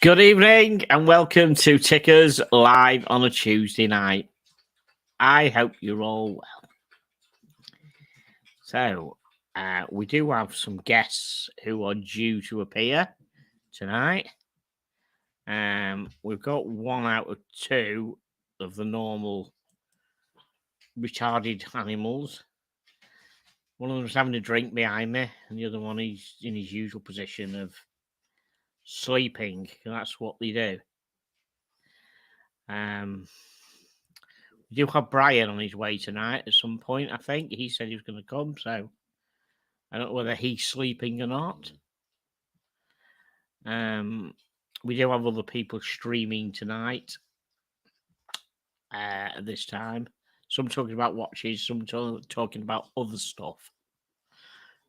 Good evening and welcome to Tickers Live on a Tuesday night. I hope you're all well. So, we do have some guests who are due to appear tonight. We've got 1 out of 2 of the normal retarded animals. One of them's having a drink behind me, and the other one is in his usual position of sleeping. That's what they do. We do have Brian on his way tonight at some point, I think. He said he was going to come, so I don't know whether he's sleeping or not. We do have other people streaming tonight at this time. Some talking about watches, some talking about other stuff.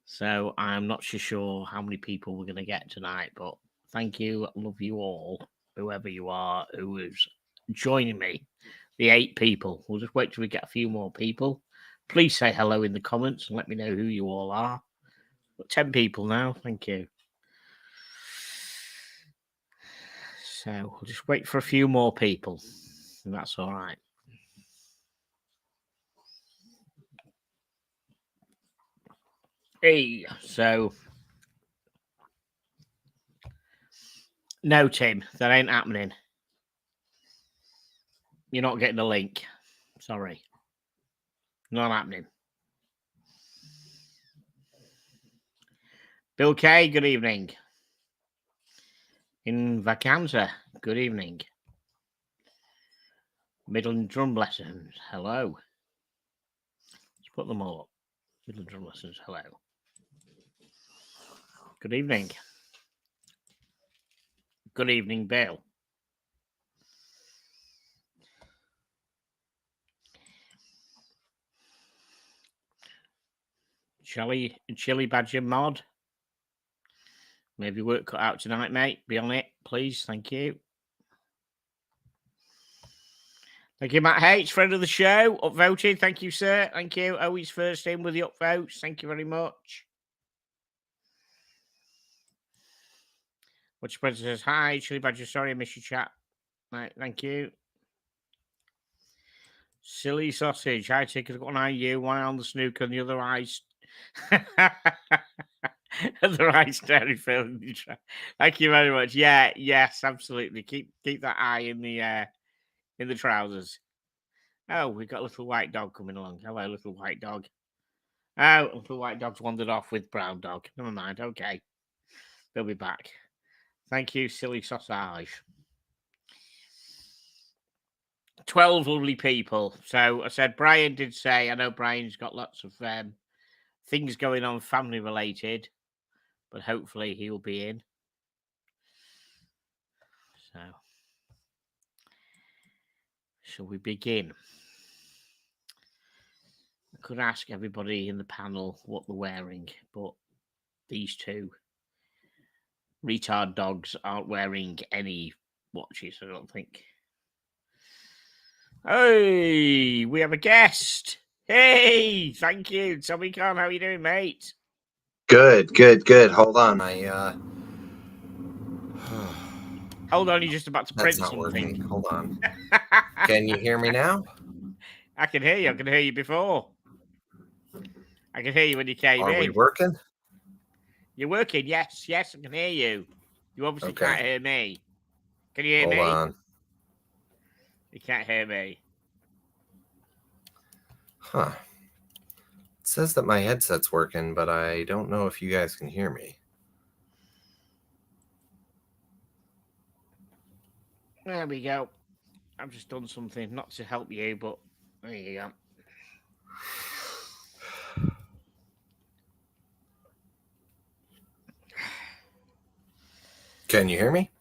So I'm not so sure how many people we're going to get tonight, but thank you. Love you all, whoever you are, who is joining me. The 8 people. We'll just wait till we get a few more people. Please say hello in the comments and let me know who you all are. Got 10 people now. Thank you. So we'll just wait for a few more people. And that's all right. Hey, so no, Tim, that ain't happening. You're not getting the link. Sorry. Not happening. Bill K, good evening. In Vacanza, good evening. Midland Drum Lessons, hello. Let's put them all up. Midland Drum Lessons, hello. Good evening. Good evening, Bill. Chili Badger Mod. Maybe work cut out tonight, mate. Be on it, please. Thank you. Thank you, Matt H, friend of the show. Upvoted. Thank you, sir. Thank you. Always first in with the upvotes. Thank you very much. Watch Spreader says, hi, Chili Badger. Sorry I missed your chat. Right, thank you. Silly Sausage. Hi, Tick. I've got one eye on you, one eye on the snooker, and the other eye's... other eye staring film. Thank you very much. Yeah, yes, absolutely. Keep that eye in the trousers. Oh, we've got a little white dog coming along. Hello, little white dog. Oh, little white dog's wandered off with brown dog. Never mind. Okay. They'll be back. Thank you, Silly Sausage. 12 lovely people. So I said, Brian did say, I know Brian's got lots of things going on family related, but hopefully he'll be in. So, shall we begin? I could ask everybody in the panel what they're wearing, but these 2 retard dogs aren't wearing any watches, I don't think. Hey, we have a guest. Hey, thank you. Tommy Khan, how are you doing, mate? Good. Hold on. Hold on, you're just about to print That's not something. working. Hold on. Can you hear me now? I can hear you. I can hear you before. I can hear you when you came in. Are we working? You're working, yes, I can hear you. You obviously can't hear me. Can you hear me? Hold on. You can't hear me. Huh. It says that my headset's working, but I don't know if you guys can hear me. There we go. I've just done something, not to help you, but there you go. Can you hear me?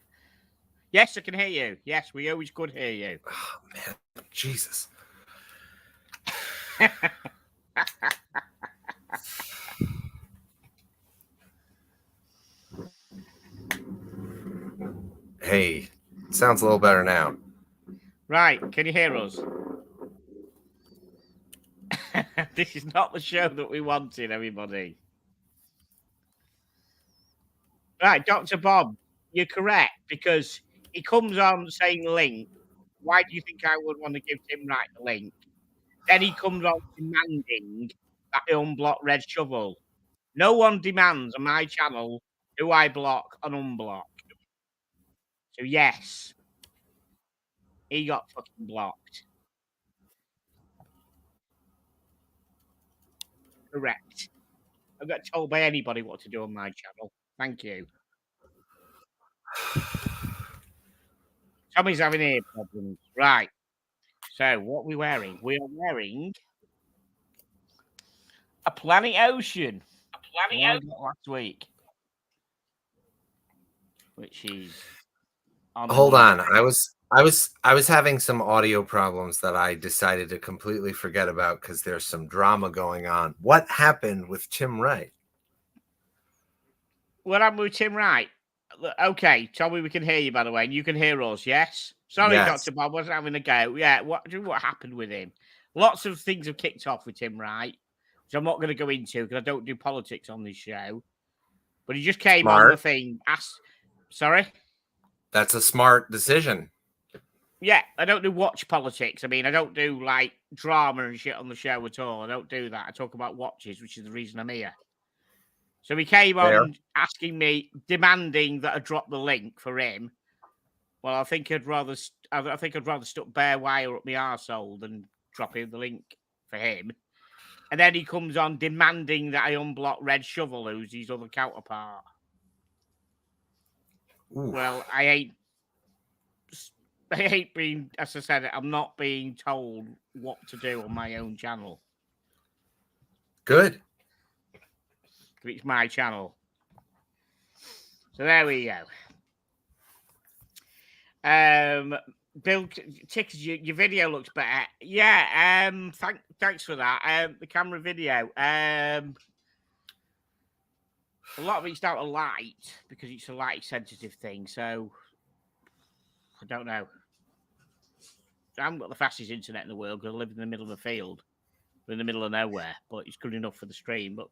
Yes, I can hear you. Yes, we always could hear you. Oh, man. Jesus. Hey, sounds a little better now. Right, can you hear us? This is not the show that we wanted, everybody. Right, Dr. Bob, you're correct, because he comes on saying link. Why do you think I would want to give Tim Wright the link? Then he comes on demanding that I unblock Red Shovel. No one demands on my channel who I block and unblock. So yes, he got fucking blocked. Correct. I got told by anybody what to do on my channel. Thank you. Tommy's having ear problems. Right. So what are we wearing? We are wearing a Planet Ocean. Last week. Which is hold on. I was having some audio problems that I decided to completely forget about because there's some drama going on. What happened with Tim Wright? What happened with Tim Wright? Okay, Tommy, we can hear you by the way, and you can hear us, yes? Sorry, yes. Dr. Bob wasn't having a go. Yeah, what happened with him? Lots of things have kicked off with Tim Wright, which I'm not going to go into because I don't do politics on this show. But he just came on the thing. Sorry? That's a smart decision. Yeah, I don't do watch politics. I mean, I don't do like drama and shit on the show at all. I don't do that. I talk about watches, which is the reason I'm here. So he came on asking me, demanding that I drop the link for him. Well, I think I'd rather stuck bare wire up my arsehole than dropping the link for him. And then he comes on demanding that I unblock Red Shovel, who's his other counterpart. Ooh. Well, I ain't being, as I said, I'm not being told what to do on my own channel. Good. It's my channel. So there we go. Bill Tickers, your video looks better. Yeah, thanks for that. The camera video. A lot of it's down to light because it's a light sensitive thing, so I don't know. I haven't got the fastest internet in the world because I live in the middle of a field. We're in the middle of nowhere, but it's good enough for the stream. But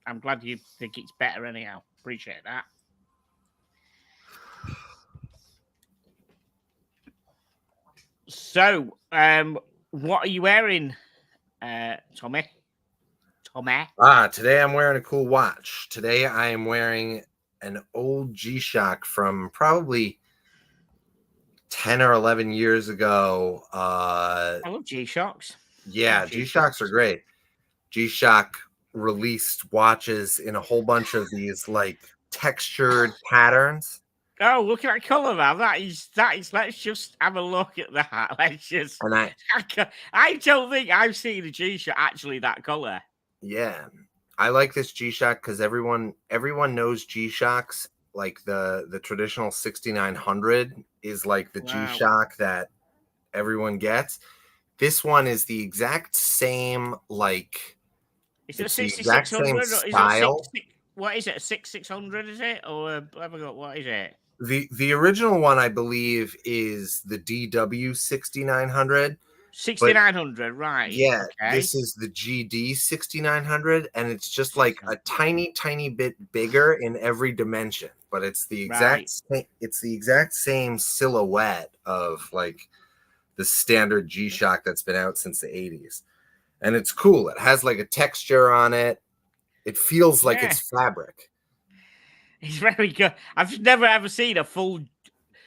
I'm glad you think it's better anyhow. Appreciate that. So, what are you wearing, Tommy? Today I'm wearing a cool watch. Today I am wearing an old G-Shock from probably 10 or 11 years ago. I love G-Shocks. Yeah, G-Shocks are great. G-Shock released watches in a whole bunch of these like textured patterns. Oh, look at that color, man. That is. Let's just have a look at that. Let's just. I don't think I've seen a G-Shock actually that color. Yeah, I like this G-Shock because everyone knows G-Shocks. Like the traditional 6900 is like the G-Shock that everyone gets. This one is the exact same, like. Is it a 6600? Style. What is it? A 6600? Is it or what is it? The original one, I believe, is the DW 6900. 6900, right? Yeah, okay. This is the GD 6900, and it's just like a tiny bit bigger in every dimension, but it's the exact same silhouette of like the standard G-Shock that's been out since the 80s, and it's cool. It has like a texture on it. It feels like it's fabric. It's very good. I've never ever seen a full.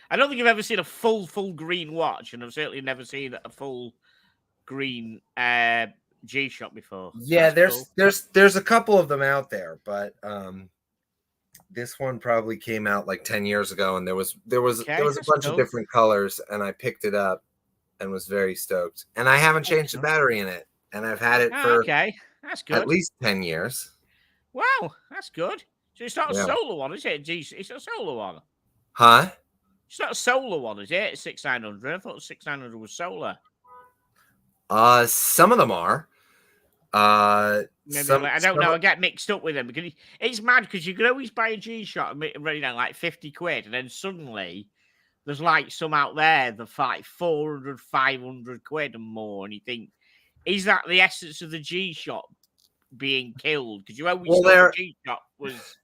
I don't think I've ever seen a full green watch, and I've certainly never seen a full green G-Shock before. Yeah, there's a couple of them out there, but this one probably came out like 10 years ago, and there was a bunch of different colors, and I picked it up and was very stoked. And I haven't changed the battery in it, and I've had it for that's good. At least 10 years. Wow, that's good. So it's not a solar one, is it? It's a solar one. Huh? It's not a solar one, is it? 6900. I thought 6900 was solar. Some of them are. Maybe I don't know. I get mixed up with them because it's mad because you could always buy a G-Shock and like 50 quid, and then suddenly there's like some out there that like 400, 500 quid and more, and you think, is that the essence of the G-Shock being killed? Because you always thought the G-Shock was,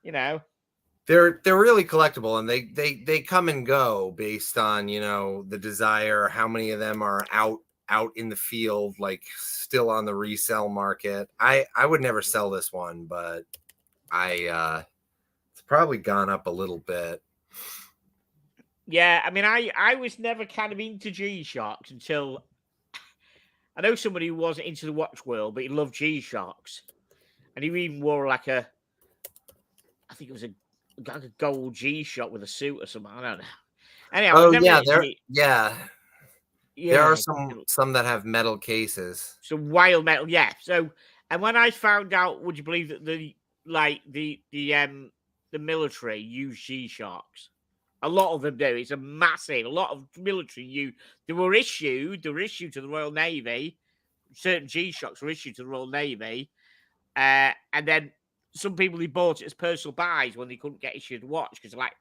you know. They're really collectible, and they come and go based on, you know, the desire. How many of them are out in the field, like still on the resale market. I would never sell this one, but it's probably gone up a little bit. Yeah, I mean, I was never kind of into G-Shocks until I know somebody who wasn't into the watch world, but he loved G-Shocks, and he even wore like I think it was like a gold G-Shock with a suit or something. I don't know. Anyhow, Oh I've never yeah, actually, there are yeah, some that have metal cases. so wild metal, yeah. So, and when I found out, would you believe that the military use G-Shocks? A lot of them do. It's a lot of military they were issued to the Royal Navy. Certain G-Shocks were issued to the Royal Navy, and then some people who bought it as personal buys when they couldn't get issued a watch because like,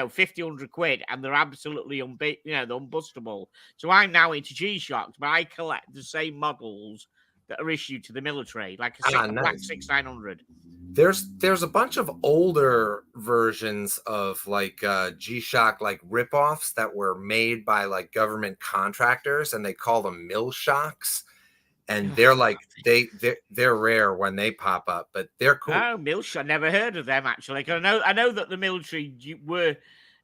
50, 100 quid, and they're absolutely they're unbustable. So I'm now into G-Shocks, but I collect the same models that are issued to the military, like a black Nice. 6900. There's a bunch of older versions of like G-Shock like ripoffs that were made by like government contractors, and they call them mill shocks. And they're like they're rare when they pop up, but they're cool. Oh, Milsh, I never heard of them actually. 'Cause I know that the military were,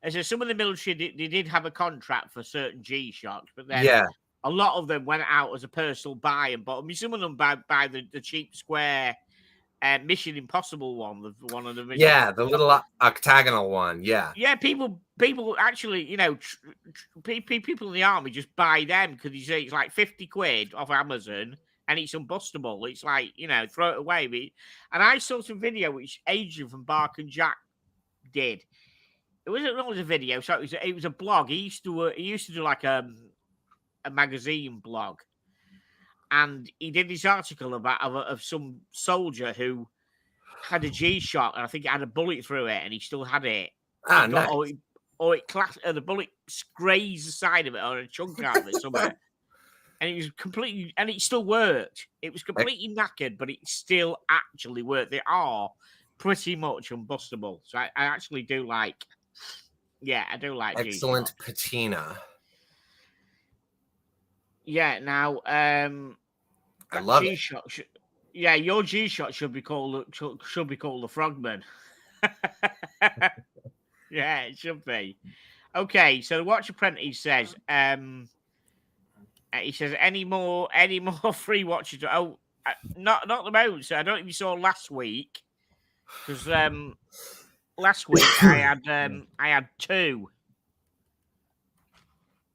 as I said, some of the military they did have a contract for certain G-Shocks, but then a lot of them went out as a personal buy and bought. I mean, some of them buy the cheap square Mission Impossible one, one of the the little octagonal one. Yeah, people actually, people in the army just buy them because it's like 50 quid off Amazon and it's unbustable. It's like, throw it away. And I saw some video which Adrian from Bark and Jack did. It wasn't always a video, so it was a blog. He used to do like a magazine blog, and he did this article about of some soldier who had a G-Shock, and I think it had a bullet through it, and he still had it. Nice. The bullet grazed the side of it or a chunk out of it somewhere. And it was completely, and it still worked. It was completely knackered, but it still actually worked. They are pretty much unbustable. So I actually do like, I do like excellent G-Shock. patina. Yeah, now I love G-Shock your G-Shock should be called the Frogman. Yeah, it should be. Okay, so the Watch Apprentice says, he says, any more free watches? Oh, not at the moment. So I don't know if you saw last week, because last week I had two.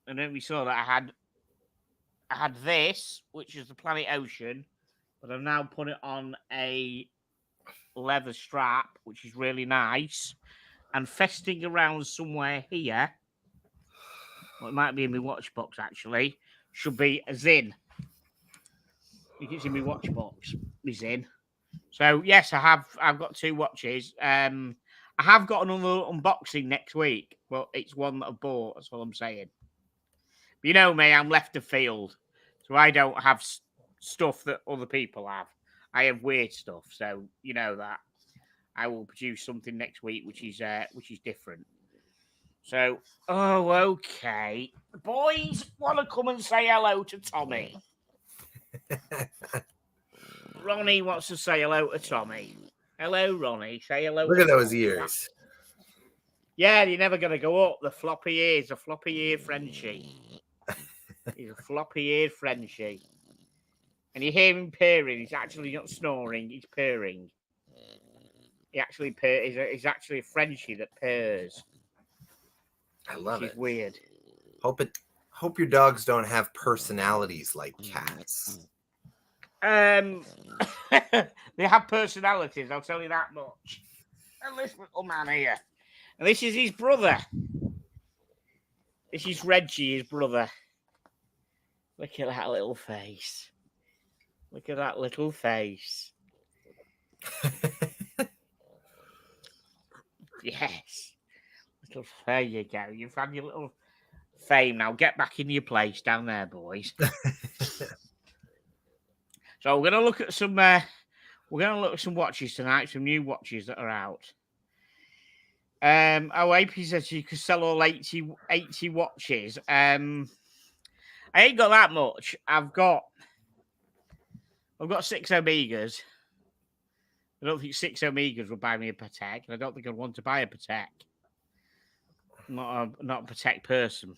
And then we saw that I had this, which is the Planet Ocean, but I've now put it on a leather strap, which is really nice. And festing around somewhere here, well, it might be in my watch box actually, should be a Zin. I think it's in my watch box, my Zin. So yes, I've got two watches. I have got another unboxing next week, but it's one that I bought. That's all I'm saying. But you know me, I'm left of field, so I don't have stuff that other people have. I have weird stuff, so you know that. I will produce something next week, which is different. So, okay. Boys, want to come and say hello to Tommy? Ronnie wants to say hello to Tommy. Hello, Ronnie. Say hello. Look at those ears. Yeah, you're never going to go up. The floppy ears, a floppy ear Frenchie. He's a floppy eared Frenchie. And you hear him purring. He's actually not snoring. He's purring. He actually he's actually a Frenchie that purrs. I love it. Weird. Hope your dogs don't have personalities like cats. They have personalities, I'll tell you that much. And this little man here. And this is his brother. This is Reggie, his brother. Look at that little face. Look at that little face. Yes. There you go. You've had your little fame now. Get back in your place down there, boys. So we're gonna look at some watches tonight, some new watches that are out. AP says you could sell all 80 watches. I ain't got that much. I've got 6 Omegas. I don't think 6 Omegas will buy me a Patek, and I don't think I'd want to buy a Patek. Not a Patek person.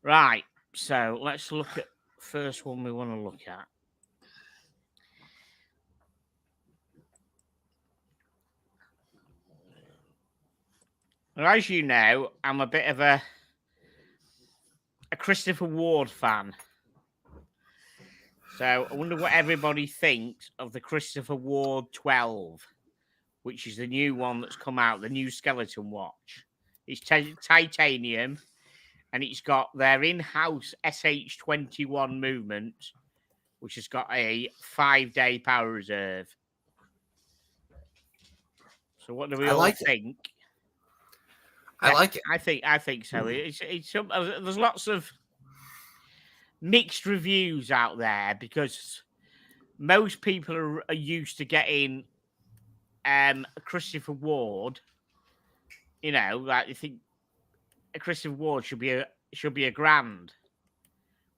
Right. So let's look at first one we want to look at. Now, as you know, I'm a bit of a Christopher Ward fan. So I wonder what everybody thinks of the Christopher Ward 12, which is the new one that's come out, the new skeleton watch. It's titanium, and it's got their in-house SH21 movement, which has got a 5-day power reserve. So what do we all think? I like it. I think so. It's there's lots of mixed reviews out there because most people are used to getting Christopher Ward. You know, like you think a Christopher Ward should be a grand.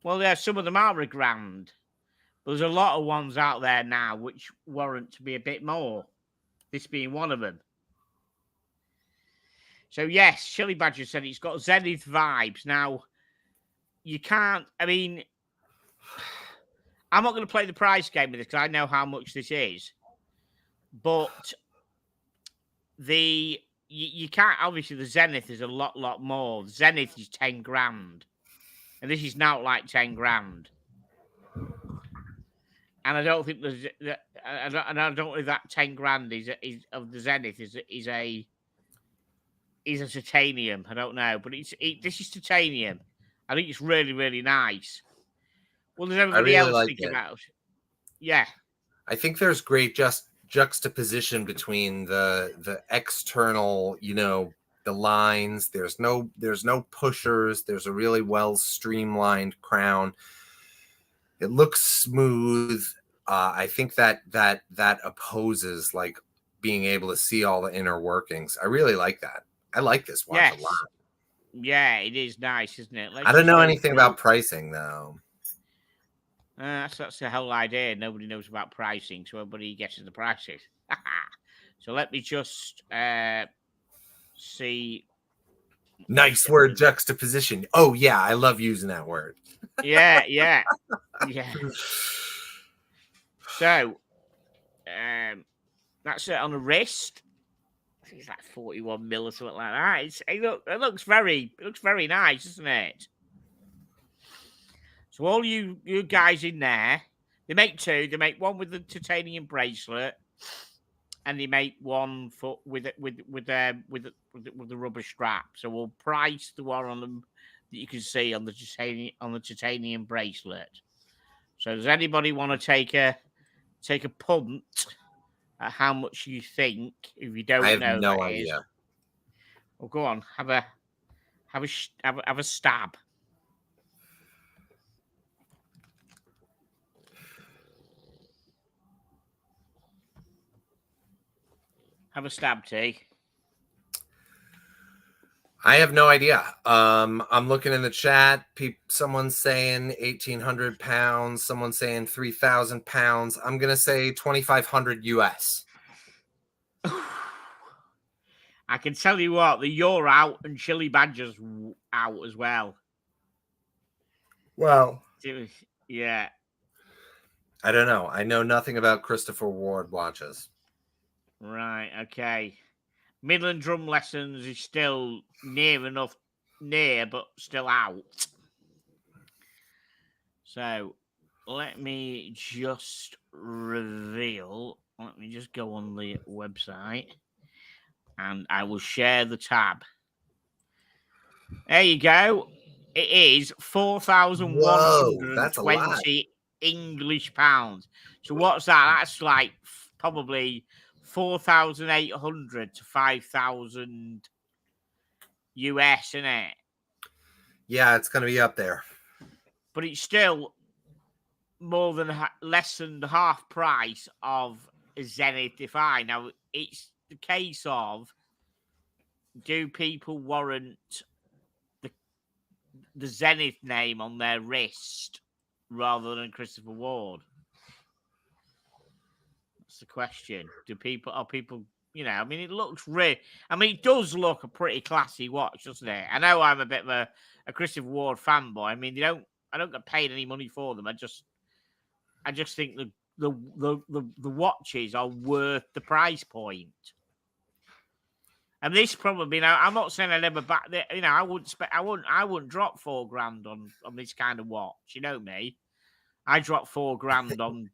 Well, yeah, some of them are a grand. But there's a lot of ones out there now which warrant to be a bit more. This being one of them. So, yes, Chili Badger said it's got Zenith vibes. Now, you can't... I mean, I'm not going to play the price game with this because I know how much this is. But you can't... Obviously, the Zenith is a lot more. The Zenith is 10 grand. And this is now like 10 grand. And I don't think I don't think that 10 grand is of the Zenith is a titanium. I don't know, but this is titanium. I think it's really, really nice. What does everybody else think about? Yeah, I think there's great juxtaposition between the external, the lines. There's no pushers. There's a really well streamlined crown. It looks smooth. I think that opposes like being able to see all the inner workings. I really like that. I like this watch a lot. Yeah, it is nice, isn't it? I don't know anything about pricing though. That's the whole idea. Nobody knows about pricing, so everybody guesses the prices. So let me just see. Nice word, juxtaposition. Oh yeah, I love using that word. Yeah. So, that's it on the wrist. I think it's like 41 mil or something like that. It looks very nice, doesn't it? So all you guys in there, they make two. They make one with the titanium bracelet, and they make one with the rubber strap. So we'll price the one on them that you can see on the titanium bracelet. So does anybody want to take a punt at how much you think? If you don't know, I have no idea. Well, go on, have a stab. Have a stab, T. I have no idea. I'm looking in the chat. Someone's saying 1,800 pounds. Someone's saying 3,000 pounds. I'm gonna say 2,500 US. I can tell you what, you're out and Chili Badger's out as well. Well, yeah. I don't know. I know nothing about Christopher Ward watches. Right. Okay. Midland Drum Lessons is still near, but still out. So let me just reveal. Let me just go on the website and I will share the tab. There you go. It is 4,120 English pounds. So what's that? That's like probably 4,800 to 5,000 US, isn't it? Yeah, it's going to be up there. But it's still less than half price of a Zenith Defy. Now, it's the case of, do people warrant the Zenith name on their wrist rather than Christopher Ward? That's the question. Are people, I mean, it looks it does look a pretty classy watch, doesn't it? I know I'm a bit of a Christopher Ward fanboy. I mean, I don't get paid any money for them. I just think the watches are worth the price point. And this probably, I'm not saying I never back there. I wouldn't drop $4,000 on this kind of watch. You know me, I drop $4,000 on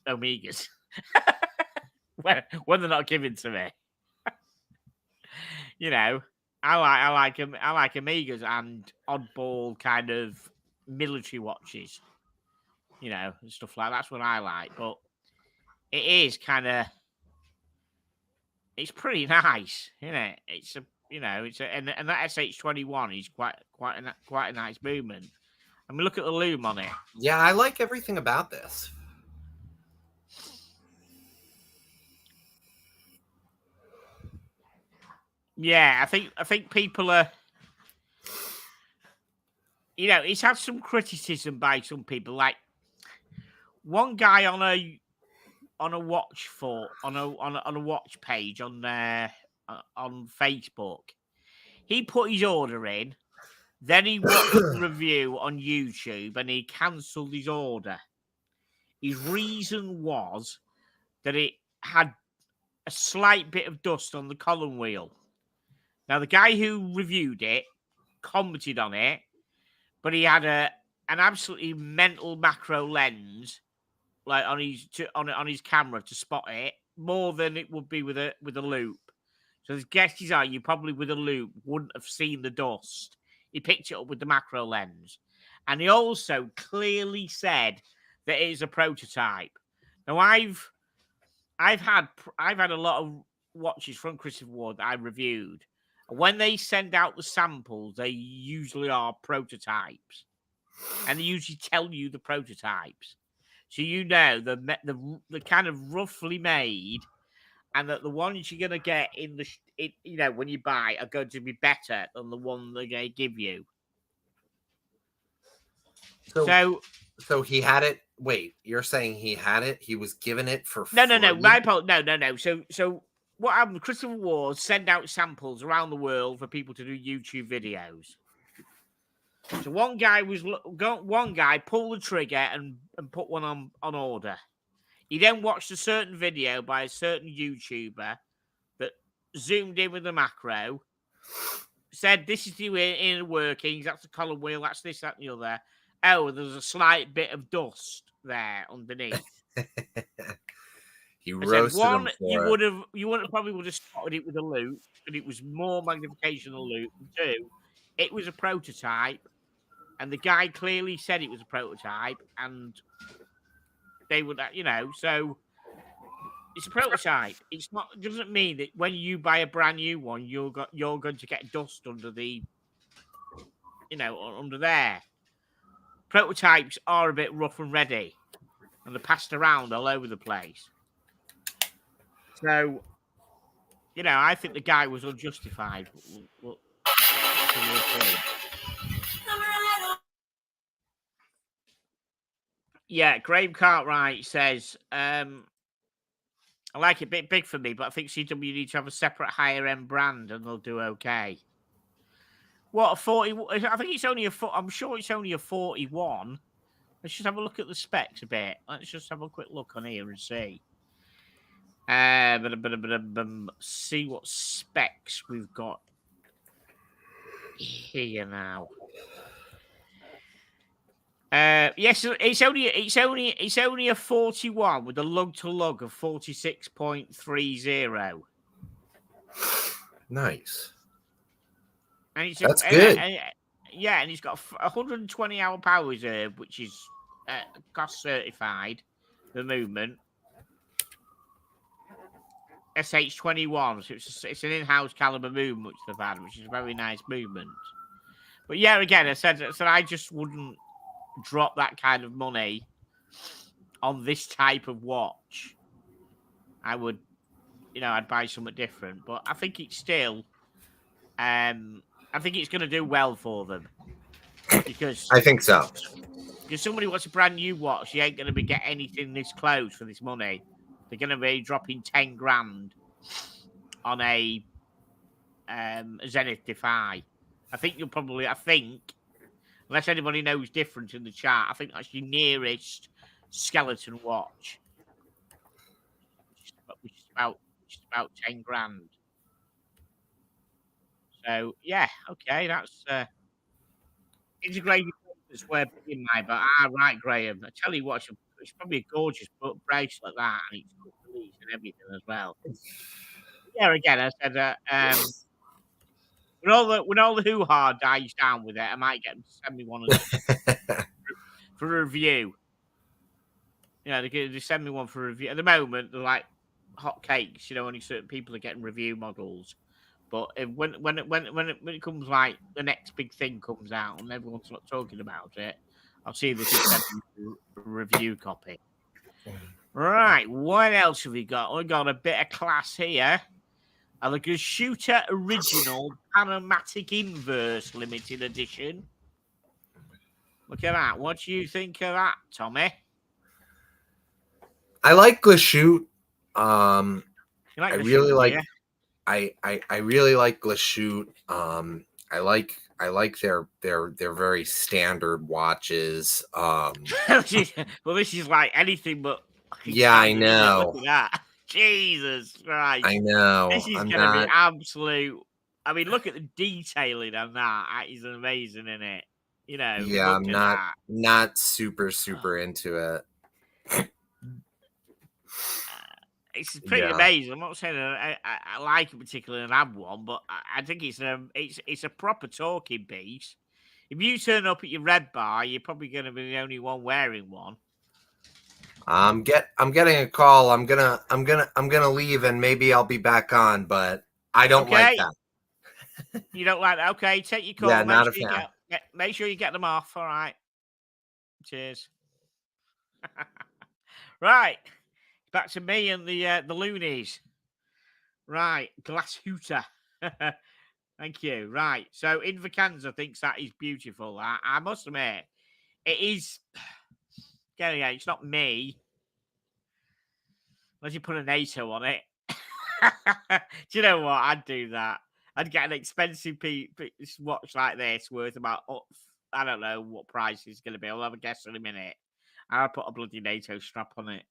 Omegas when they're not given to me. I like Omegas and oddball kind of military watches. And stuff like that's what I like. But it is kind of. It's pretty nice, isn't it? And that SH21 is quite a nice movement. I mean, look at the loom on it. Yeah, I like everything about this. Yeah, I think people are. It's had some criticism by some people. Like one guy on a watch on a watch page on Facebook. He put his order in, then he watched the review on YouTube and he cancelled his order. His reason was that it had a slight bit of dust on the column wheel. Now the guy who reviewed it commented on it, but he had an absolutely mental macro lens. Like on his camera to spot it more than it would be with a loop. So the guesses are you probably with a loop wouldn't have seen the dust. He picked it up with the macro lens, and he also clearly said that it is a prototype. Now I've had a lot of watches from Christopher Ward that I reviewed. And when they send out the samples, they usually are prototypes, and they usually tell you the prototypes. So the kind of roughly made, and that the ones you're going to get when you buy are going to be better than the one they're going to give you. So he had it. Wait, you're saying he had it? He was given it for no. free? No. So what happened? Christopher Ward send out samples around the world for people to do YouTube videos. So one guy pulled the trigger and put one on order. He then watched a certain video by a certain YouTuber that zoomed in with the macro, said this is the inner workings, that's the column wheel, that's this, that, and the other. Oh, there's a slight bit of dust there underneath. He roasted him for you probably would have spotted it with a loop, but it was more magnification than a loop. And two, it was a prototype. And the guy clearly said it was a prototype, and they would, so it's a prototype. It doesn't mean that when you buy a brand new one, you're going to get dust under under there. Prototypes are a bit rough and ready, and they're passed around all over the place. So, I think the guy was unjustified. Yeah, Graham Cartwright says, I like it a bit big for me, but I think CW need to have a separate higher end brand and they'll do okay. What, a 40? I think it's only I'm sure it's only a 41. Let's just have a look at the specs a bit. Let's just have a quick look on here and see. See what specs we've got here now. Yes, it's only a 41 with a lug to lug of 46.30. Nice. And that's good. And he's got 120 hour power reserve, which is cost certified. The movement SH21, so it's an in-house caliber movement which they've had, which is a very nice movement. But yeah, again, I said I just wouldn't drop that kind of money on this type of watch. I would I'd buy something different. But I think it's still, I think it's going to do well for them because I think so. somebody wants a brand new watch, you ain't going to be getting anything this close for this money. They're going to be dropping 10 grand on a Zenith Defy. I think, unless anybody knows different in the chat, I think that's your nearest skeleton watch, which is about 10 grand. So yeah, okay, that's integrated that's where in my, but right, Graham. I tell you what, it's probably a gorgeous bracelet that, and it's good release and everything as well. Yeah, again, I said when all the hoo-ha dies down with it, I might get them to send me one for a review. They send me one for a review. At the moment, they're like hot cakes. Only certain people are getting review models. But when it comes, like the next big thing comes out and everyone's not talking about it, I'll see if they can send me a review copy. Right, what else have we got? We've got a bit of class here. The Glashütte Original Panamatic Inverse Limited Edition. Look at that. What do you think of that, Tommy? I like Glashütte. I really like. Yeah? I really like Glashütte. I like their very standard watches. Well, this is like anything but. Yeah, I know. Look at that. Jesus Christ. I know. This is going to be absolute. I mean, look at the detailing on that. That is amazing, isn't it? Yeah, I'm not super into it. It's pretty amazing. I'm not saying I like it particularly and have one, but I think it's a proper talking piece. If you turn up at your Red Bar, you're probably going to be the only one wearing one. I'm getting a call. I'm gonna leave and maybe I'll be back on, but I don't like that. You don't like that? Okay, take your call. Yeah, not a fan. Make sure you get them off. All right. Cheers. Right. Back to me and the loonies. Right. Glashütte. Thank you. Right. So Invercanza thinks that is beautiful. I must admit, it is. Yeah, it's not me. Unless you put a NATO on it. Do you know what? I'd do that. I'd get an expensive watch like this worth about, I don't know what price it's going to be. I'll have a guess in a minute. I'll put a bloody NATO strap on it.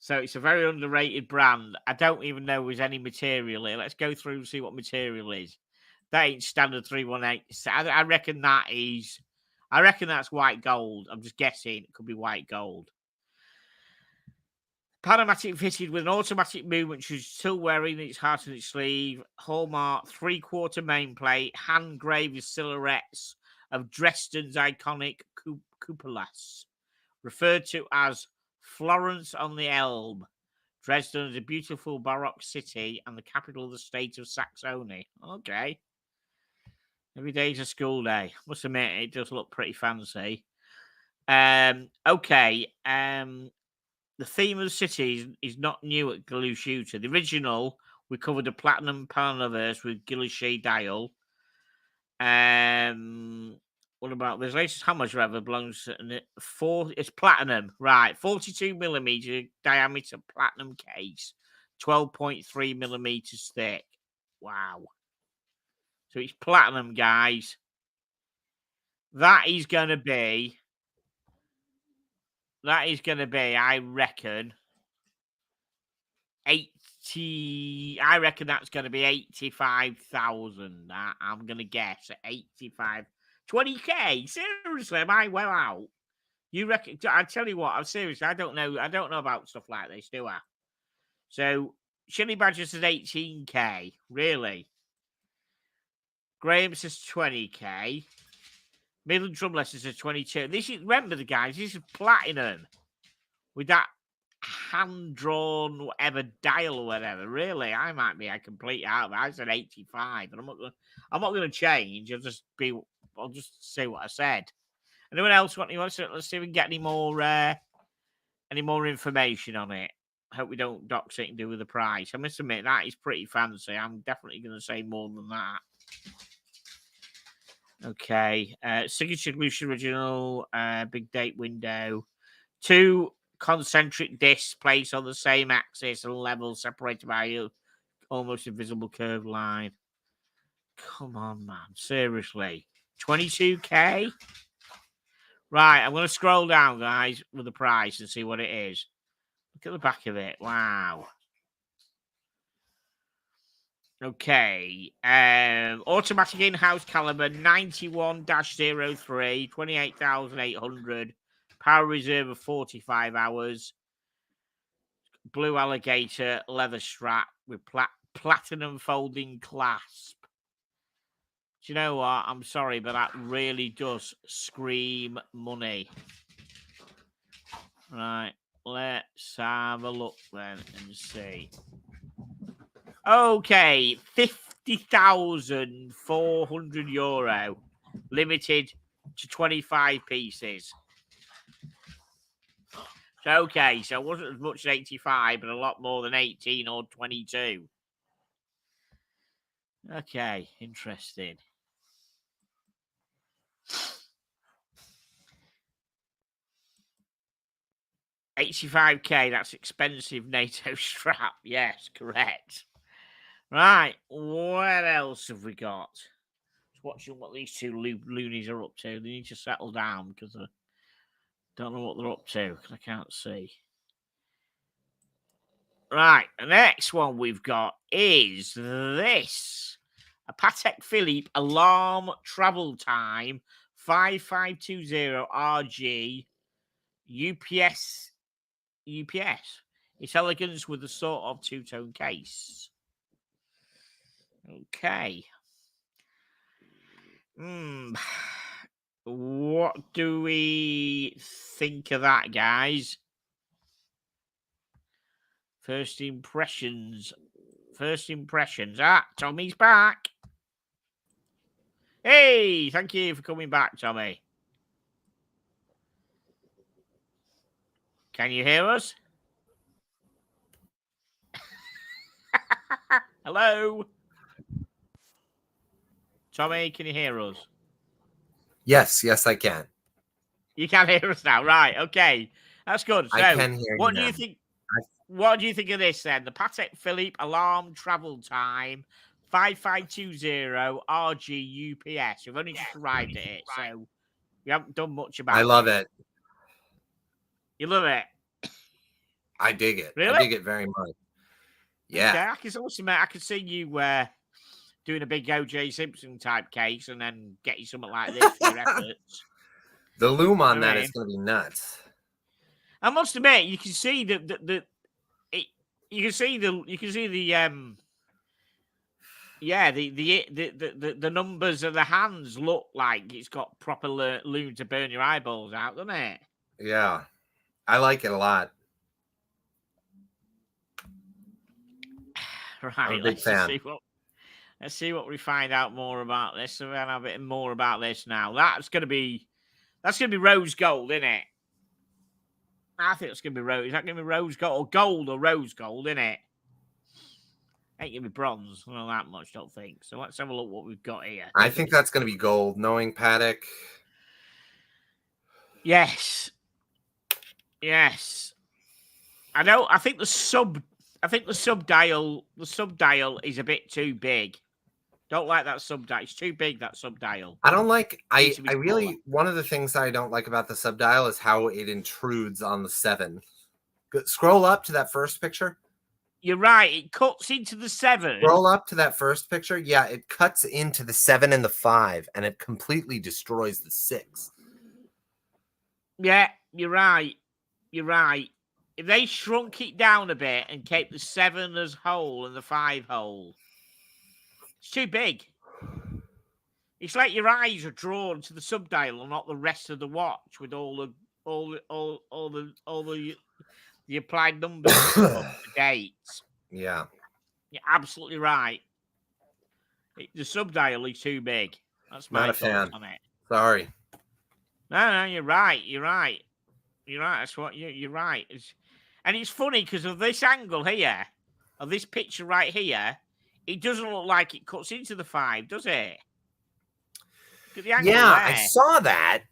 So it's a very underrated brand. I don't even know there's any material here. Let's go through and see what material is. That ain't standard 318. I reckon that's white gold. I'm just guessing. It could be white gold. Panamatic fitted with an automatic movement, which is still wearing its heart and its sleeve. Hallmark 3/4 main plate, hand-graved silhouettes of Dresden's iconic cupolas, referred to as Florence on the Elbe. Dresden is a beautiful Baroque city and the capital of the state of Saxony. Okay. Every day's a school day. Must admit, it does look pretty fancy. Okay. The theme of the city is not new at Glashütte. The original, we covered the Platinum Panaverse with Gillishay dial. What about this latest hammer's rather belongs to it's platinum, right? 42mm diameter platinum case, 12.3mm thick. Wow. So it's platinum, guys. That is going to be, I reckon, 80. I reckon that's going to be 85,000. I'm going to guess at 85. 20K? Seriously, am I well out? You reckon? I tell you what, I'm serious. I don't know about stuff like this, do I? So, Chili Badger says 18K. Really? Graham says 20K. Midland Drumless says 22. Remember the guys, this is platinum. With that hand-drawn whatever dial or whatever. Really, I might be a complete out. I said 85, and I'm not going to change. I'll just say what I said. Anyone else want? Let's see if we can get any more information on it. Hope we don't dox it and do with the price. I must admit, that is pretty fancy. I'm definitely going to say more than that. Okay. Signature Lucia Original, big date window. 2 concentric discs placed on the same axis and level, separated by a almost invisible curved line. Come on, man. Seriously. 22K? Right, I'm going to scroll down, guys, with the price and see what it is. Look at the back of it. Wow. Okay. Automatic in-house caliber 91-03, 28,800. Power reserve of 45 hours. Blue alligator leather strap with platinum folding clasp. Do you know what? I'm sorry, but that really does scream money. Right. Let's have a look then and see. Okay, €50,400. Limited to 25 pieces. So, okay, so it wasn't as much as 85, but a lot more than 18 or 22. Okay, interesting. $85K, that's expensive NATO strap. Yes, correct. Right, what else have we got? Just watching what these two loonies are up to. They need to settle down because I don't know what they're up to because I can't see. Right, the next one we've got is this. A Patek Philippe Alarm Travel Time 5520 RG UPS. It's elegance with a sort of two-tone case. Okay. What do we think of that, guys? First impressions. Ah, Tommy's back. Hey, thank you for coming back, Tommy. Can you hear us? Hello? Tommy, can you hear us? Yes, I can. You can hear us now, right? Okay, that's good. So, I can hear what you do now. you think? What do you think of this then? The Patek Philippe Alarm Travel Time 5520 RG UPS. We've only just arrived at it, so we haven't done much about it. I love it. You love it? I dig it. Really? I dig it very much. Yeah. Okay, I can see you doing a big OJ Simpson type case and then get you something like this for your efforts. The loom on that is going to be nuts. I must admit, you can see the numbers of the hands look like it's got proper loom to burn your eyeballs out, doesn't it? Yeah, I like it a lot. Right, let's see what we find out more about this. So we'll have a bit more about this now. That's gonna be rose gold, isn't it? I think it's gonna be rose. Is that gonna be rose gold or rose gold, isn't it? Ain't gonna be bronze. Well, that much, don't think. So let's have a look what we've got here. I think that's gonna be gold, knowing Patek. Yes. I think the subdial is a bit too big. Don't like that subdial. It's too big, that subdial. I don't like I really one of the things I don't like about the subdial is how it intrudes on the 7. Scroll up to that first picture. You're right. It cuts into the 7. Scroll up to that first picture. Yeah, it cuts into the 7 and the 5, and it completely destroys the 6. Yeah, you're right. If they shrunk it down a bit and kept the 7 as whole and the 5 whole, it's too big. It's like your eyes are drawn to the subdial and not the rest of the watch with all the applied numbers up to date. Yeah. You're absolutely right. The subdial is too big. That's my thoughts on it. Sorry. No, you're right. That's what you're right. And it's funny because of this angle here, of this picture right here, it doesn't look like it cuts into the 5, does it? Look at the angle Yeah, there. I saw that.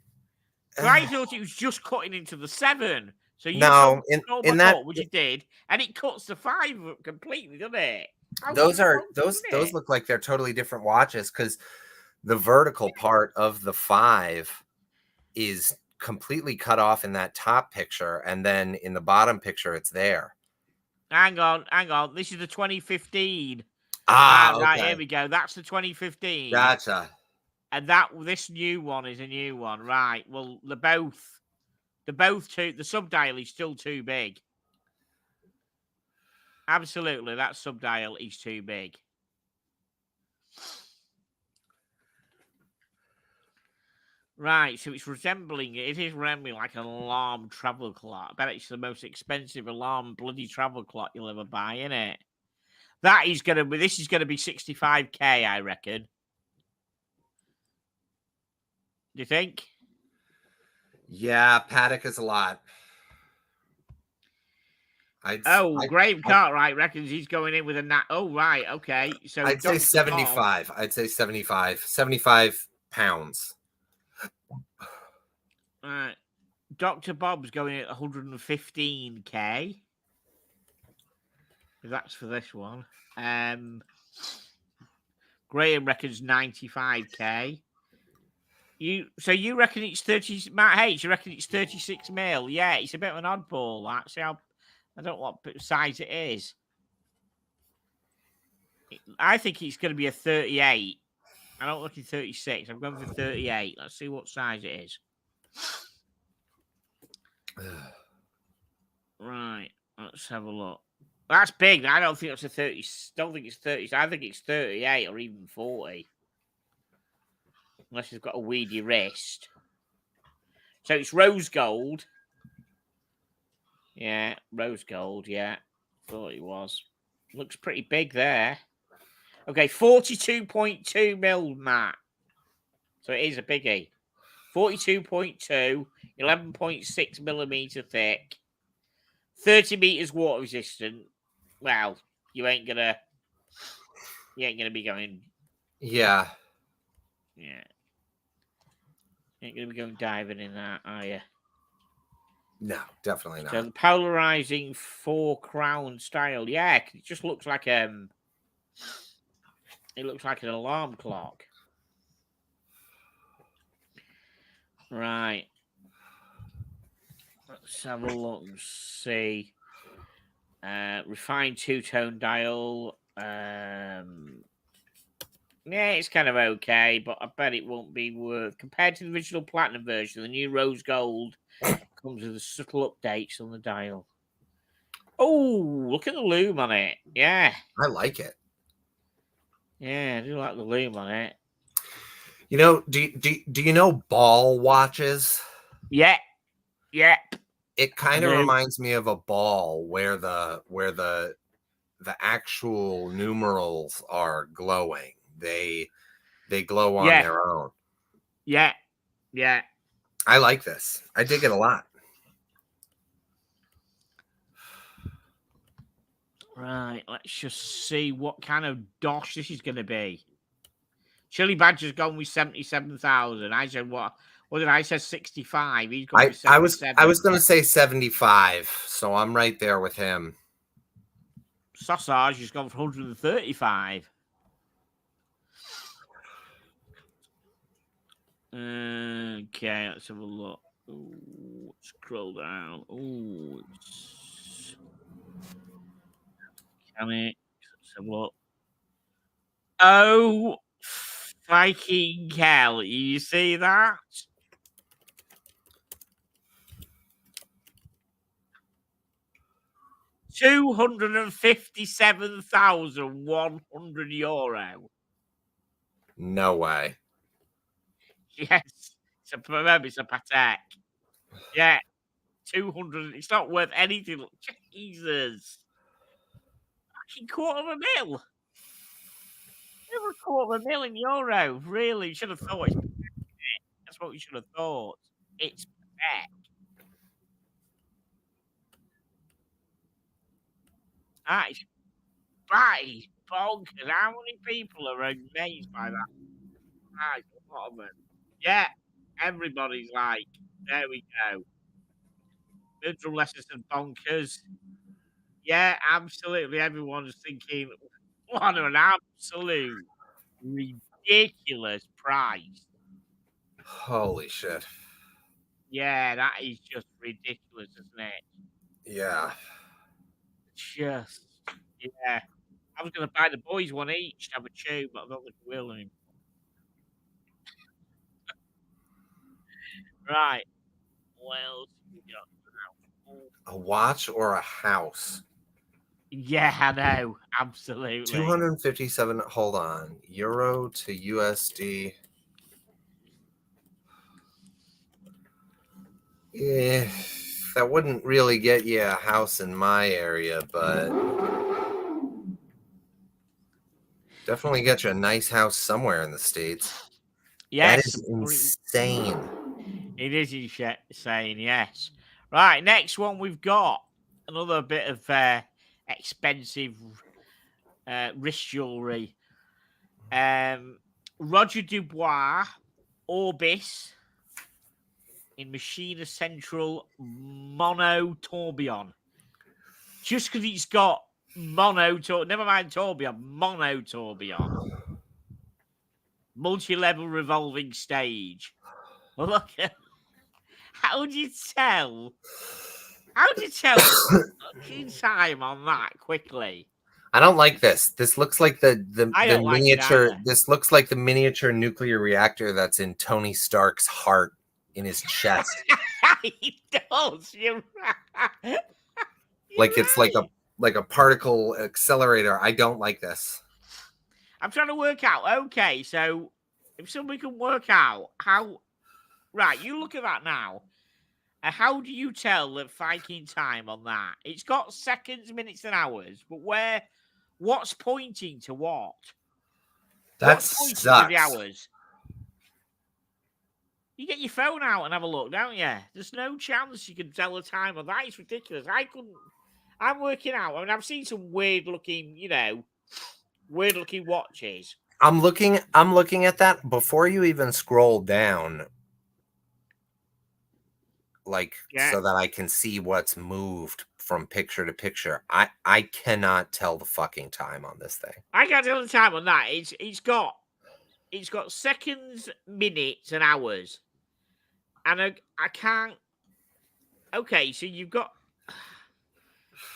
So I thought it was just cutting into the 7. So you No, scroll in back that up, which it did, and it cuts the 5 completely, doesn't it? those look like they're totally different watches because the vertical part of the 5 is completely cut off in that top picture, and then in the bottom picture it's there. Hang on. This is the 2015. Right, okay. Here we go. That's the 2015. Gotcha. And this new one is a new one, right? Well, the subdial is still too big. Absolutely, that subdial is too big. Right, so it is resembling like an alarm travel clock. I bet it's the most expensive alarm bloody travel clock you'll ever buy, isn't it? This is gonna be 65k, I reckon. Do you think? Yeah, Paddock is a lot. Graham Cartwright reckons he's going in with a nat. Oh, right, okay. So I'd say 75. I'd say 75. 75 pounds. Right. Dr. Bob's going at 115k. That's for this one. Graham reckons 95k. You reckon it's 30? Matt H, you reckon it's 36 mil? Yeah, it's a bit of an oddball. That. See how I don't know what size it is. I think it's going to be a 38. I don't look at 36. I'm going for 38. Let's see what size it is. Right. Let's have a look. That's big. I don't think it's a 30. Don't think it's 30. I think it's 38 or even 40. Unless it's got a weedy wrist. So it's rose gold. Yeah, rose gold. Yeah. Thought it was. Looks pretty big there. Okay, 42.2 mil, Matt. So it is a biggie. 42.2, 11.6 millimeter thick, 30 meters water resistant. Well, you ain't gonna be going. Yeah. Yeah. You ain't gonna be going diving in that, are you? No, definitely not. So the polarizing 4 crown style. Yeah, it just looks like it looks like an alarm clock. Right. Let's have a look and see. Refined 2-tone dial. Yeah, it's kind of okay, but I bet it won't be worth compared to the original platinum version. The new rose gold comes with the subtle updates on the dial. Oh, look at the loom on it. Yeah, I like it. Yeah, I do like the loom on it. You know, do you know ball watches? Yeah. It kind of reminds me of a ball where the actual numerals are glowing. They glow on their own. Yeah. I like this. I dig it a lot. Right, let's just see what kind of dosh this is going to be. Chili Badger's gone with 77,000. I said what did I say? 65. He's gone with 77. I was going to say 75, so I'm right there with him. Sausage has gone for 135. Okay, let's have a look. Ooh, scroll down. Ooh, let's have a look. Oh, fucking hell. You see that? €257,100. No way. Yes. Remember, it's a Patek. Yeah. 200. It's not worth anything. Jesus. Fucking €250,000. Never €250,000 Really? You should have thought. That's what you should have thought. It's Patek. That is bonkers. How many people are amazed by that? That is a lot of them. Yeah, everybody's like, there we go. Neutral lessons and bonkers. Yeah, absolutely. Everyone's thinking, what an absolute ridiculous price. Holy shit. Yeah, that is just ridiculous, isn't it? Yeah. Just, yeah. I was going to buy the boys one each to have a chew, but I don't think I will anymore. Right. What else we got now? A watch or a house? Yeah, I know. Absolutely. 257. Hold on. Euro to USD. Yeah, that wouldn't really get you a house in my area, but definitely get you a nice house somewhere in the States. That Yes. is insane. It is insane, yes. Right, next one we've got another bit of expensive wrist jewelry. Roger Dubois Orbis in Machina Central Mono Tourbillon. Just because it's got never mind tourbillon, mono tourbillon. Multi-level revolving stage. Well, look at how do you tell? How do you tell the fucking time on that quickly? I don't like this. This looks like the I don't like it miniature. either. This looks like the miniature nuclear reactor that's in Tony Stark's heart in his chest. It does. You're right. Like it's like a particle accelerator. I don't like this. I'm trying to work out. Okay, so if somebody can work out how, right? You look at that now. How do you tell the Viking time on that? It's got seconds, minutes, and hours, but what's pointing to what? What's pointing to the hours? You get your phone out and have a look, don't you? There's no chance you can tell the time on that. It's ridiculous. I couldn't. I'm working out. I mean, I've seen some weird looking watches. I'm looking at that before you even scroll down, like so that I can see what's moved from picture to picture. I cannot tell the fucking time on this thing. I can't tell the time on that. It's got seconds, minutes, and hours, and I can't. Okay, so you've got.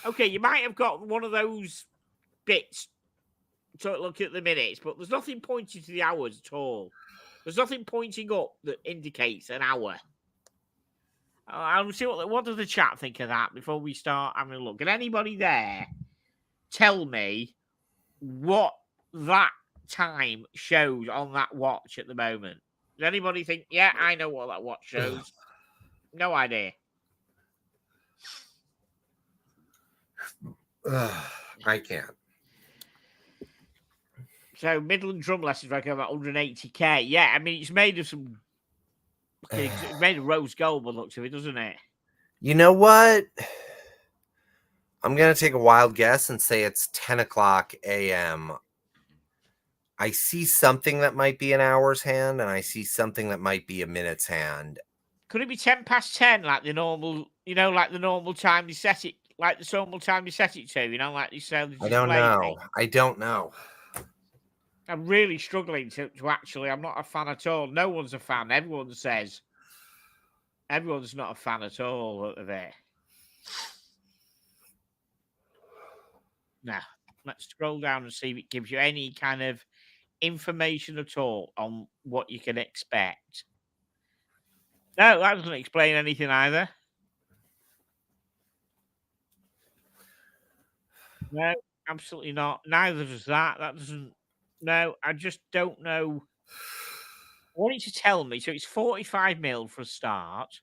Okay, you might have got one of those bits to look at the minutes, but there's nothing pointing to the hours at all. There's nothing pointing up that indicates an hour. I'll see what does the chat think of that before we start having a look. Can anybody there tell me what that time shows on that watch at the moment? Does anybody think, yeah, I know what that watch shows? No idea. I can't. So Midland drum lessons reckon about 180k. Yeah, I mean it's made of some. It's made of rose gold, by the looks of it, doesn't it? You know what? I'm gonna take a wild guess and say it's 10 o'clock a.m. I see something that might be an hour's hand, and I see something that might be a minute's hand. Could it be 10 past 10, like the normal, like the normal time you set it, like the normal time you set it to, like you said? I don't know. I don't know. I'm really struggling to actually. I'm not a fan at all. No one's a fan. Everyone says everyone's not a fan at all of it. Now, let's scroll down and see if it gives you any kind of information at all on what you can expect. No, that doesn't explain anything either. No, absolutely not. Neither does that. That doesn't. No, I just don't know. I want you to tell me. So it's 45 mil for a start.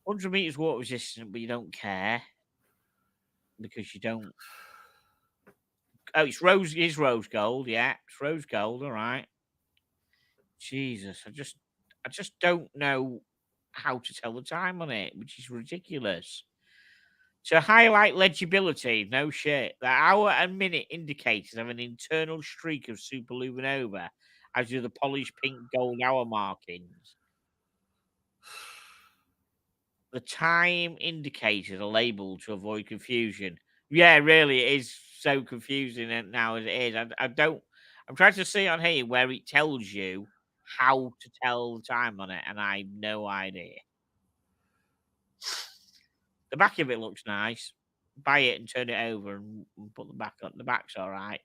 100 meters water resistant, but you don't care because you don't. Oh, it's rose. It is rose gold. Yeah, it's rose gold. All right. Jesus, I just don't know how to tell the time on it, which is ridiculous. To highlight legibility, no shit. The hour and minute indicators have an internal streak of superluminova, as do the polished pink gold hour markings. The time indicators are labeled to avoid confusion. Yeah, really, it is so confusing now as it is. I'm trying to see on here where it tells you how to tell the time on it, and I have no idea. The back of it looks nice. Buy it and turn it over and put the back on. The back's all right.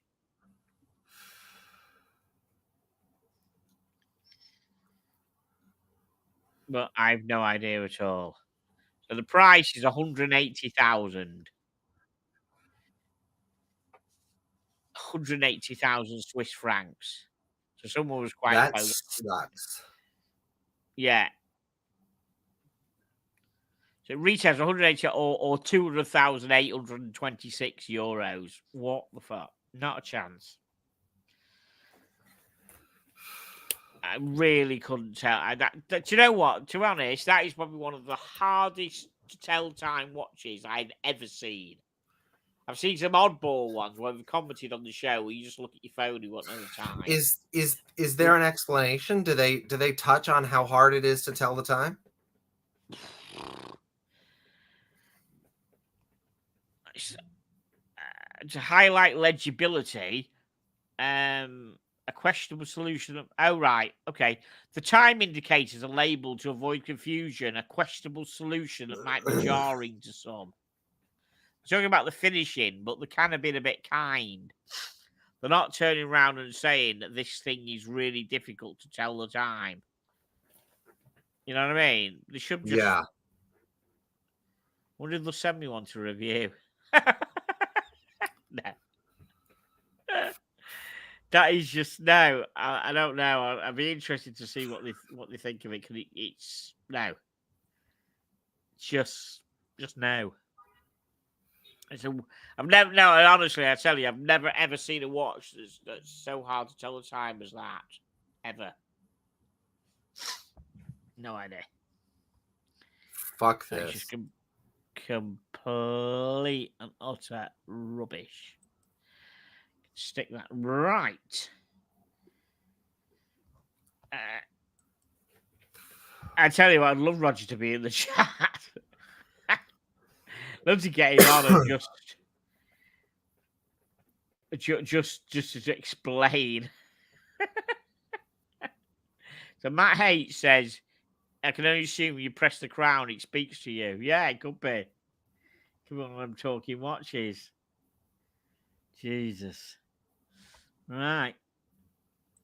But I have no idea at all. So the price is 180,000. 180,000 Swiss francs. So someone was quite That close. sucks. Yeah. So it retails 180 or 200,826 euros. What the fuck? Not a chance. I really couldn't tell. Do you know what? To be honest, that is probably one of the hardest to tell time watches I've ever seen. I've seen some oddball ones where we've commented on the show where you just look at your phone and you want to know the time. Is there an explanation? Do they touch on how hard it is to tell the time? To highlight legibility, a questionable solution. Oh, right. Okay. The time indicators are labeled to avoid confusion. A questionable solution that might be jarring to some. I'm talking about the finishing, but they kind of been a bit kind. They're not turning around and saying that this thing is really difficult to tell the time. You know what I mean? They should just. Yeah. Wonder if they'll send me one to review. No. That is just no. I don't know. I'd be interested to see what they think of it. Cause it's no. Just no. I've never. No, honestly, I tell you, I've never ever seen a watch that's so hard to tell the time as that. Ever. No idea. Fuck It's this. just complete and utter rubbish. Stick that right. I tell you what, I'd love Roger to be in the chat. Love to get him on and just to explain. So Matt Haight says, I can only assume you press the crown, it speaks to you. Yeah, it could be. Come on, I'm talking watches. Jesus. Right.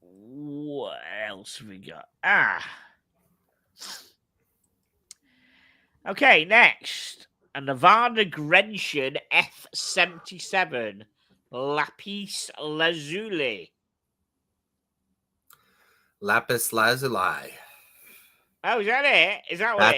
What else have we got? Okay, next. A Nevada Grenchen F77 Lapis Lazuli. Lapis lazuli. Oh, is that it? Is that what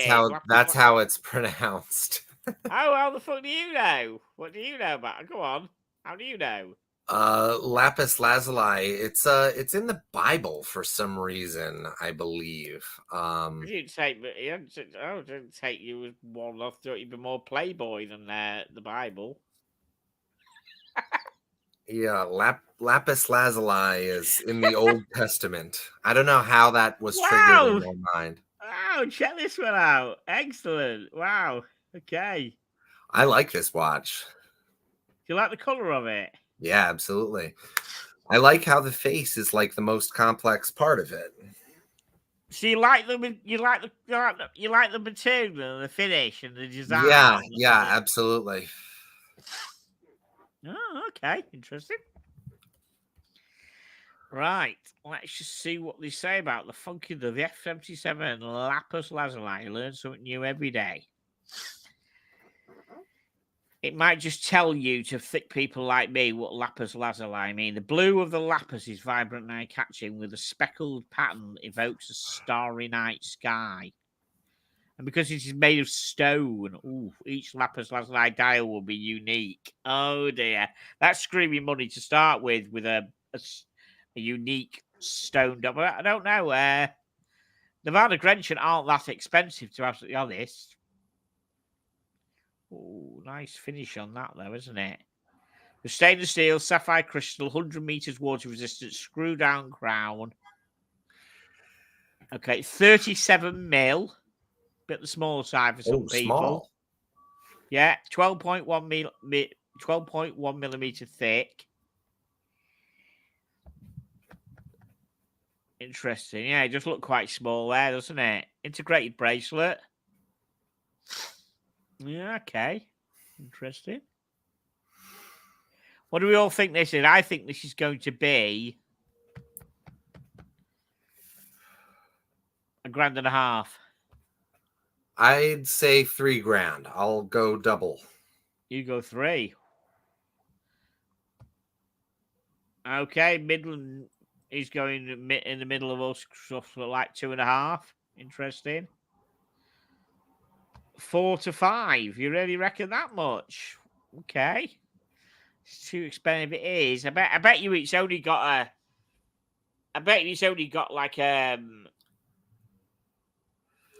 That's how it's pronounced. Oh, how the fuck do you know? What do you know about it? Go on. How do you know? Lapis lazuli. It's in the Bible for some reason, I believe. It didn't take you as one. I thought you'd be more playboy than the Bible. Yeah, lapis lazuli is in the Old Testament. I don't know how that was triggered in my mind. Wow, check this one out. Excellent. Wow. Okay. I like this watch. Do you like the color of it? Yeah, absolutely. I like how the face is like the most complex part of it. So you like the material, the finish, and the design. Yeah, absolutely. Oh, okay, interesting. Right, let's just see what they say about the funky the F77 Lapis Lazuli. Learn something new every day. It might just tell you to thick people like me what lapis lazuli mean. The blue of the lapis is vibrant and eye-catching, with a speckled pattern that evokes a starry night sky. And because it is made of stone, each lapis lazuli dial will be unique. Oh dear, that's screaming money to start with a unique stone double. I don't know. Nevada Grenchen aren't that expensive, to be absolutely honest. Oh, nice finish on that, though, isn't it? The stainless steel, sapphire crystal, 100 meters water resistant, screw down crown. Okay, 37 mil. Bit the small side for some people. Small. Yeah, 12.1 millimeter thick. Interesting. Yeah, it does look quite small there, doesn't it? Integrated bracelet. Yeah, okay. Interesting. What do we all think this is? I think this is going to be $1.5 grand. I'd say $3,000. I'll go double. You go 3. Okay, Midland is going in the middle of us stuff for like 2.5. Interesting. 4 to 5. You really reckon that much? Okay. It's too expensive. It is. I bet you it's only got like an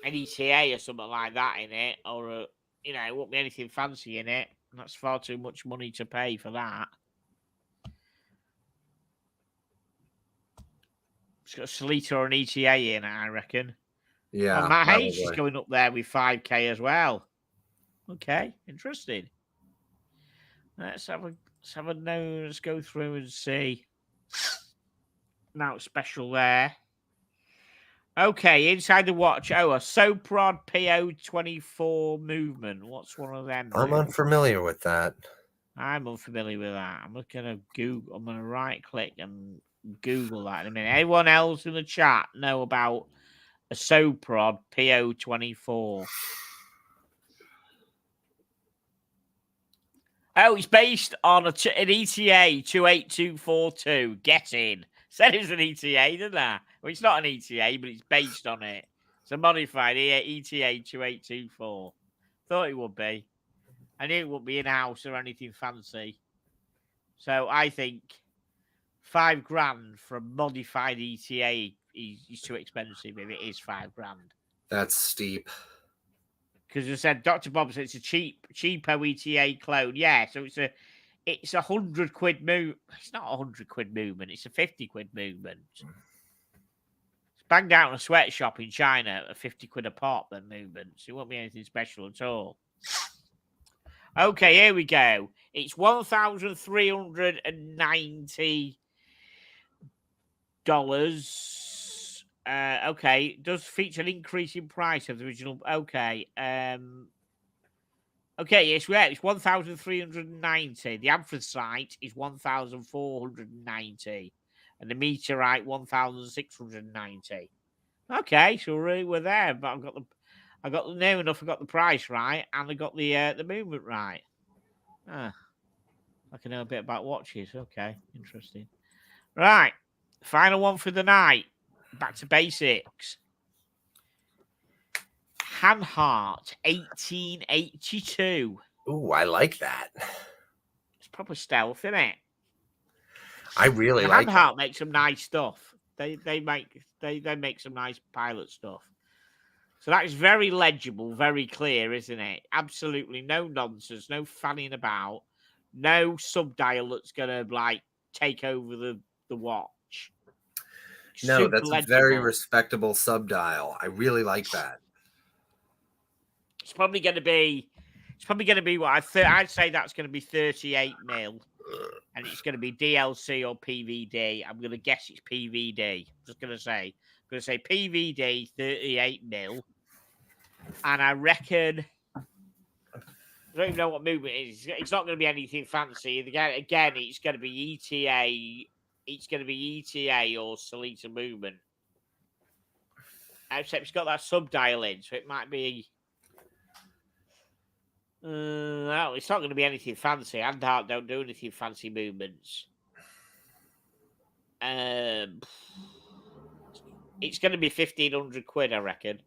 ETA or something like that in it, or it won't be anything fancy in it. That's far too much money to pay for that. It's got a Salita or an ETA in it, I reckon. Yeah. And Matt Hayes is going up there with 5K as well. Okay, interesting. Let's have a nose. Let's go through and see. Now it's special there. Okay, inside the watch. Oh, a Soprod PO24 movement. What's one of them? I'm unfamiliar with that. I'm unfamiliar with that. I'm gonna Google. I'm gonna right click and Google that in a minute. Anyone else in the chat know about a Soprod PO24? Oh, it's based on an ETA 28242. Get in. Said it was an ETA, didn't I? Well, it's not an ETA, but it's based on it. It's a modified ETA 2824. Thought it would be. I knew it wouldn't be in-house or anything fancy. So I think $5,000 for a modified ETA is too expensive if it is $5,000. That's steep. Because I said, Dr. Bob said it's a cheapo ETA clone. Yeah, so it's £100 move. It's not £100 movement. It's a £50 movement. It's banged out in a sweatshop in China at £50 a pop. Then movements. It won't be anything special at all. Okay, here we go. It's $1,390. Okay, it does feature an increase in price of the original. Okay, okay, yes, it's 1,390. The anthracite is 1,490, and the meteorite 1,690. Okay, so we're there. But I got the name enough. I got the price right, and I got the movement right. I can know a bit about watches. Okay, interesting. Right, final one for the night. Back to basics. Hanhart 1882. Ooh, I like that. It's proper stealth, isn't it? I really like it. Hanhart makes some nice stuff. They make some nice pilot stuff. So that is very legible, very clear, isn't it? Absolutely no nonsense, no fanning about, no subdial that's gonna take over the watch. No, Super that's legible. a very respectable subdial. I really like that. It's probably going to be what I'd say that's going to be 38 mil, and it's going to be DLC or PVD. I'm going to guess it's PVD. I'm just going to say PVD 38 mil, and I reckon I don't even know what movement it is. It's not going to be anything fancy. Again, it's going to be ETA. It's going to be ETA or Salita movement. Except it's got that subdial in, so it might be. No, it's not going to be anything fancy. Hanhart don't do anything fancy movements. It's going to be £1,500, I reckon.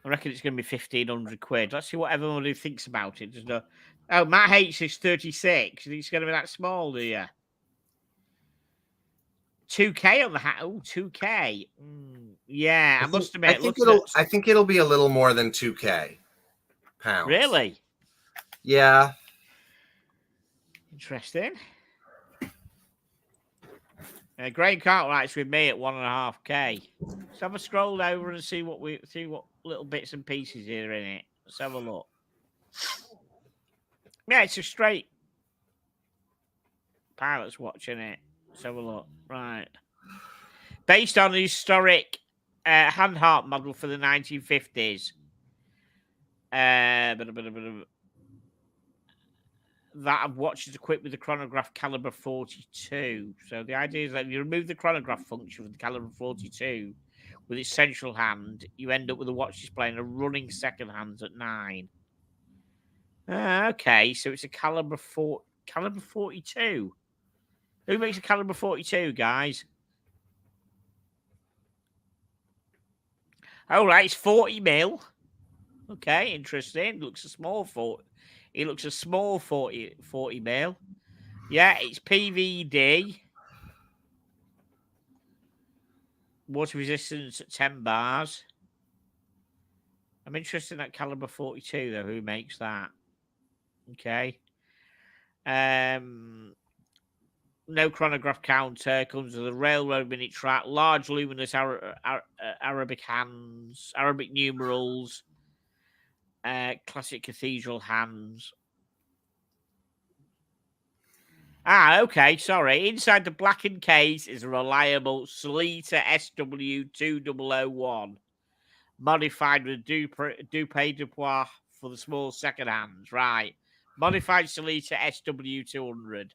I reckon it's going to be £1,500. Let's see what everyone thinks about it. There's no. Oh, Matt H is 36. You think it's going to be that small, do you? 2K on the hat. Oh, 2K. Yeah, I must admit. I think it'll be a little more than 2K pounds. Really? Yeah. Interesting. Graham Cartwright's with me at 1.5K. Let's have a scroll over and see what little bits and pieces here in it. Let's have a look. Yeah, it's a straight pilot's watching it. Let's have a look. Right. Based on the historic hand harp model for the 1950s. That watch is equipped with the chronograph caliber 42. So the idea is that you remove the chronograph function from the caliber 42 with its central hand, you end up with a watch displaying a running second hand at 9. Okay, so it's a caliber 42. Who makes a caliber 42, guys? All right, it's 40 mil. Okay, interesting. Looks a small 40. It looks a small 40 mil. Yeah, it's PVD. Water resistance at 10 bars. I'm interested in that caliber 42, though. Who makes that? Okay. No chronograph counter. Comes with a railroad minute track. Large luminous Arabic hands. Arabic numerals. Classic cathedral hands. Okay, sorry. Inside the blackened case is a reliable Sellita SW2001, modified with Dupe Dupois for the small second hands. Right. Modified Sellita SW200.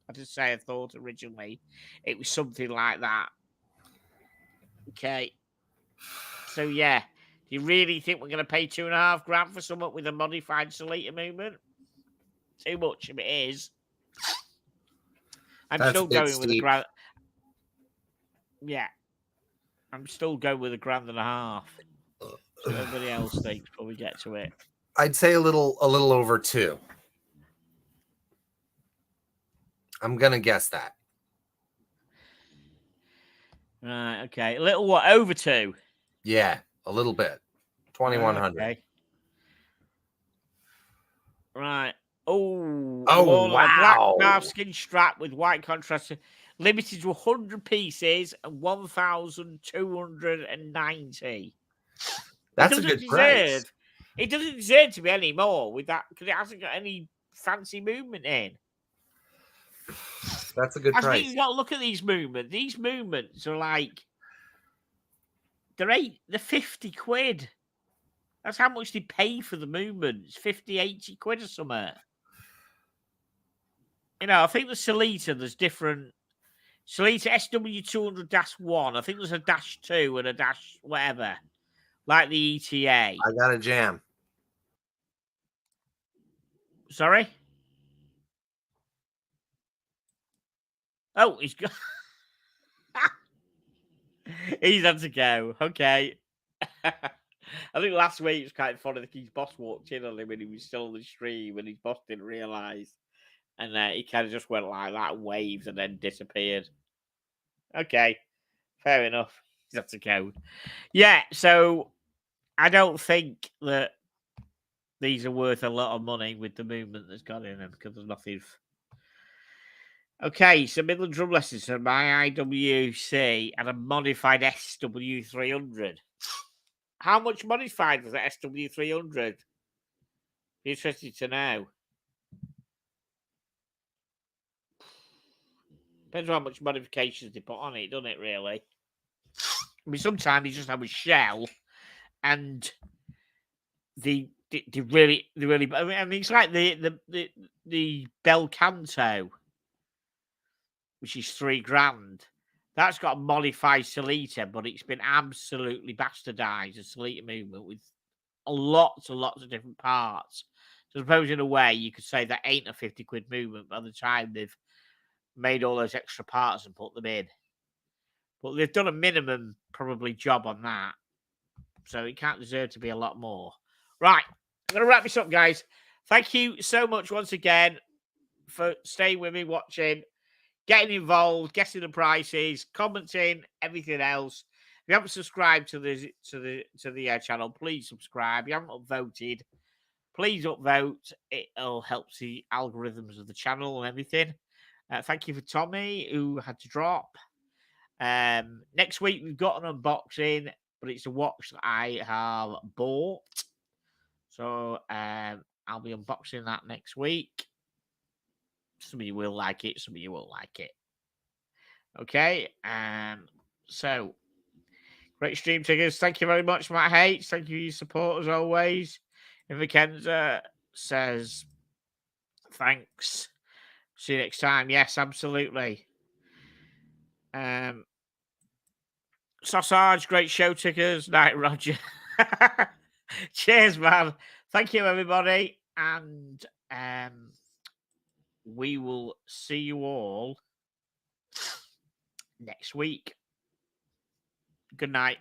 I just say I thought originally it was something like that. Okay. So, yeah. Do you really think we're going to pay $2.5 for something with a modified Sellita movement? Too much if it is. I'm still going with $1,000. Yeah. I'm still going with $1.5. So everybody else thinks before we get to it. I'd say a little over 2. I'm gonna guess that. Right, okay. A little what? Over 2? Yeah, a little bit. 2,100. Okay. Right. Oh, wow. A black calfskin strap with white contrast. Limited to 100 pieces and 1,290. That's a good price. It doesn't deserve to be any more with that because it hasn't got any fancy movement in. That's a good price. I think you've got to look at these movements. These movements are like they're 50 quid. That's how much they pay for the movements. 50, 80 quid or something. You know, I think the Sellita, there's different. Sellita SW200-1. I think there's a -2 and a dash whatever. Like the ETA. I got a jam. Sorry? Oh, he's got. He's had to go. Okay. I think last week it was kind of funny. I think his boss walked in on him when he was still on the stream and his boss didn't realise. And he kind of just went like that, waved, and then disappeared. Okay. Fair enough. He's had to go. Yeah, so I don't think that these are worth a lot of money with the movement that's got in them because there's nothing. Okay, so Midland Drum Lessons, so my IWC and a modified SW300. How much modified was that SW300? Be interested to know. Depends on how much modifications they put on it, doesn't it, really? I mean, sometimes you just have a shell and they really, I mean, it's like the Bel Canto, which is $3,000. That's got a modified Sellita, but it's been absolutely bastardized, a Sellita movement with lots and lots of different parts. So I suppose in a way you could say that ain't a 50 quid movement by the time they've made all those extra parts and put them in. But they've done a minimum probably job on that. So it can't deserve to be a lot more. Right. I'm going to wrap this up, guys. Thank you so much once again for staying with me, watching. getting involved, guessing the prices, commenting, everything else. If you haven't subscribed to the channel, please subscribe. If you haven't voted, please upvote. It'll help the algorithms of the channel and everything. Thank you for Tommy, who had to drop. Next week, we've got an unboxing, but it's a watch that I have bought. So I'll be unboxing that next week. Some of you will like it, some of you won't like it. Okay, so great stream, Tiggers. Thank you very much, Matt H. Thank you for your support as always. And Vicenza says, thanks. See you next time. Yes, absolutely. Sausage, great show, Tiggers. Night, Roger. Cheers, man. Thank you, everybody. And we will see you all next week. Good night.